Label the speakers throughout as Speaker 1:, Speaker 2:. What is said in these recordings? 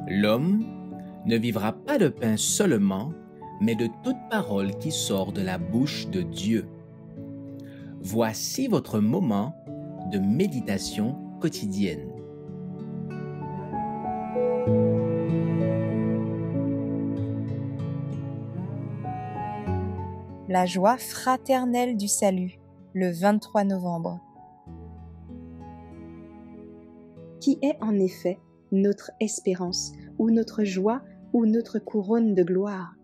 Speaker 1: L'homme ne vivra pas de pain seulement, mais de toute parole qui sort de la bouche de Dieu. Voici votre moment de méditation quotidienne.
Speaker 2: La joie fraternelle du salut, le 23 novembre.
Speaker 3: Qui est en effet notre espérance, ou notre joie, ou notre couronne de gloire?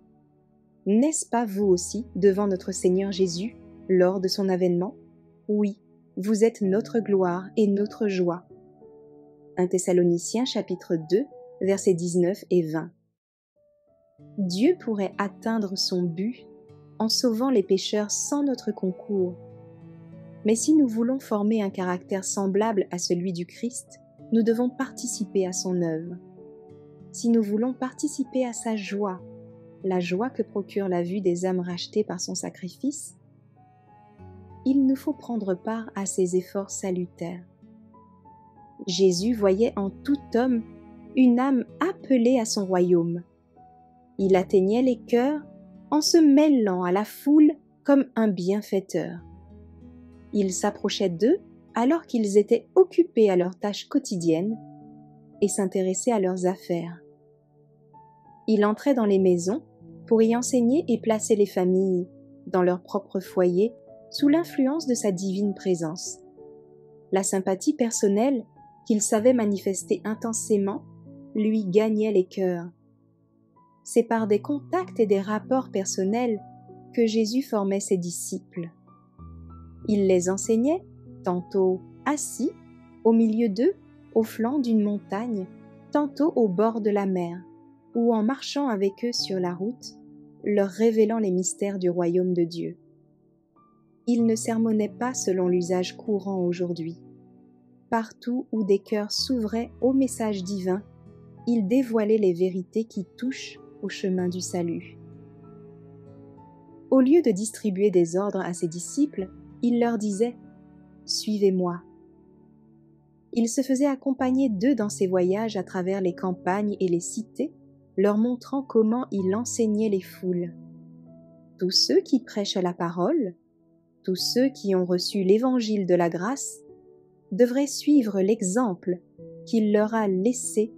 Speaker 3: N'est-ce pas vous aussi devant notre Seigneur Jésus, lors de son avènement? Oui, vous êtes notre gloire et notre joie. 1 Thessaloniciens chapitre 2, versets 19 et 20. Dieu pourrait atteindre son but en sauvant les pécheurs sans notre concours. Mais si nous voulons former un caractère semblable à celui du Christ, nous devons participer à son œuvre. Si nous voulons participer à sa joie, la joie que procure la vue des âmes rachetées par son sacrifice, il nous faut prendre part à ses efforts salutaires. Jésus voyait en tout homme une âme appelée à son royaume. Il atteignait les cœurs en se mêlant à la foule comme un bienfaiteur. Il s'approchait d'eux alors qu'ils étaient occupés à leurs tâches quotidiennes et s'intéressait à leurs affaires. Il entrait dans les maisons pour y enseigner et placer les familles dans leur propre foyer sous l'influence de sa divine présence. La sympathie personnelle qu'il savait manifester intensément lui gagnait les cœurs. C'est par des contacts et des rapports personnels que Jésus formait ses disciples. Il les enseignait, tantôt assis, au milieu d'eux, au flanc d'une montagne, tantôt au bord de la mer, ou en marchant avec eux sur la route, leur révélant les mystères du royaume de Dieu. Il ne sermonnait pas selon l'usage courant aujourd'hui. Partout où des cœurs s'ouvraient au message divin, il dévoilait les vérités qui touchent au chemin du salut. Au lieu de distribuer des ordres à ses disciples, il leur disait « Suivez-moi ». Il se faisait accompagner d'eux dans ses voyages à travers les campagnes et les cités, leur montrant comment il enseignait les foules. Tous ceux qui prêchent la parole, tous ceux qui ont reçu l'évangile de la grâce, devraient suivre l'exemple qu'il leur a laissé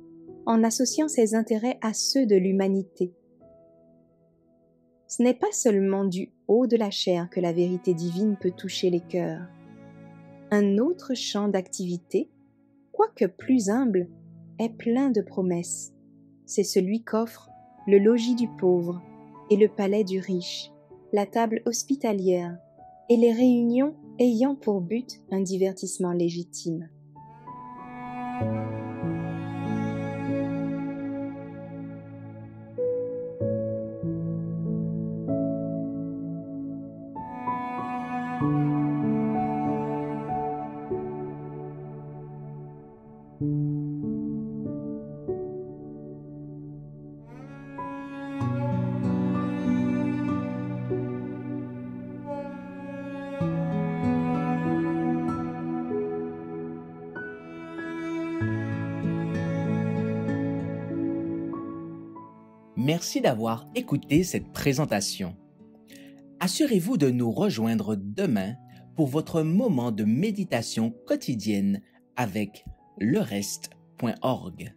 Speaker 3: en associant ses intérêts à ceux de l'humanité. Ce n'est pas seulement du haut de la chair que la vérité divine peut toucher les cœurs. Un autre champ d'activité, quoique plus humble, est plein de promesses. C'est celui qu'offrent le logis du pauvre et le palais du riche, la table hospitalière et les réunions ayant pour but un divertissement légitime.
Speaker 1: Merci d'avoir écouté cette présentation. Assurez-vous de nous rejoindre demain pour votre moment de méditation quotidienne avec lereste.org.